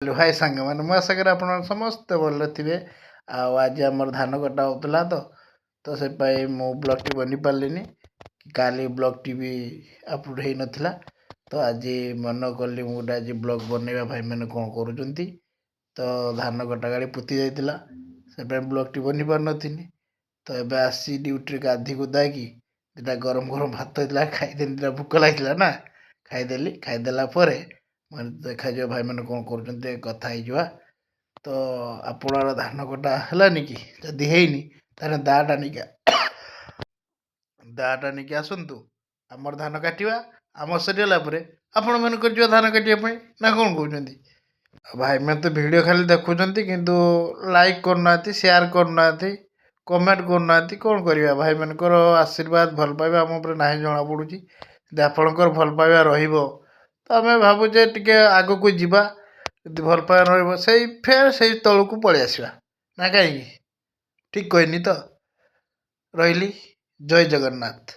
କରୁଥିଲି ଭାଇ ସାଙ୍ଗମାନେ। ମୁଁ ଆଶା କରେ ଆପଣ ସମସ୍ତେ ଭଲ ଥିବେ। ଆଉ ଆଜି ଆମର ଧାନ କଟା ହେଉଥିଲା ତ ସେଥିପାଇଁ ମୁଁ ବ୍ଲଗ୍ଟି ବନେଇ ପାରିଲିନି। କାଲି ବ୍ଲଗ୍ଟି ବି ଅପଲୋଡ଼ ହେଇନଥିଲା। ତ ଆଜି ମନେ କଲି ମୁଁ ଗୋଟେ ଆଜି ବ୍ଲଗ୍ ବନେଇବା ଭାଇମାନେ କ'ଣ କରୁଛନ୍ତି। ତ ଧାନ କଟା ଗାଡ଼ି ପୋତି ଯାଇଥିଲା, ସେଥିପାଇଁ ବ୍ଲଗ୍ଟି ବନେଇ ପାରିନଥିଲି। ତ ଏବେ ଆସି ଡ୍ୟୁଟିରେ ଗାଧୋଇ ଗୁଧାକି ଦୁଇଟା ଗରମ ଗରମ ଭାତ ହେଇଥିଲା ଖାଇଦେଲି। ଦୁଇଟା ଭୋକ ଲାଗିଥିଲା ନା, ଖାଇଦେଲି। ଖାଇଦେଲା ପରେ ମାନେ ଦେଖାଯିବ ଭାଇମାନେ କ'ଣ କରୁଛନ୍ତି, କଥା ହେଇଯିବା। ତ ଆପଣଙ୍କର ଧାନ କଟା ହେଲାନି କି? ଯଦି ହେଇନି ତାହେଲେ ଦାଟା ନେଇକି ଆସନ୍ତୁ, ଆମର ଧାନ କାଟିବା। ଆମର ସରିଗଲା ପରେ ଆପଣମାନଙ୍କର ଯିବା ଧାନ କାଟିବା ପାଇଁ, ନା କ'ଣ କହୁଛନ୍ତି? ଭାଇମାନେ ତ ଭିଡ଼ିଓ ଖାଲି ଦେଖୁଛନ୍ତି କିନ୍ତୁ ଲାଇକ୍ କରୁନାହାନ୍ତି, ସେୟାର କରୁନାହାନ୍ତି, କମେଣ୍ଟ କରୁନାହାନ୍ତି। କ'ଣ କରିବା? ଭାଇମାନଙ୍କର ଆଶୀର୍ବାଦ ଭଲ ପାଇବା ଆମ ଉପରେ ନାହିଁ ଜଣାପଡ଼ୁଛି। ଯଦି ଆପଣଙ୍କର ଭଲ ପାଇବା ରହିବ ତ ଆମେ ଭାବୁଛେ ଟିକେ ଆଗକୁ ଯିବା। ଯଦି ଭଲ ପାଇବା ରହିବ ଫେର୍ ସେଇ ତଳକୁ ପଳେଇ ଆସିବା, ନା କାହିଁକି? ଠିକ୍ କହିନି ତ? ରହିଲି। ଜୟ ଜଗନ୍ନାଥ।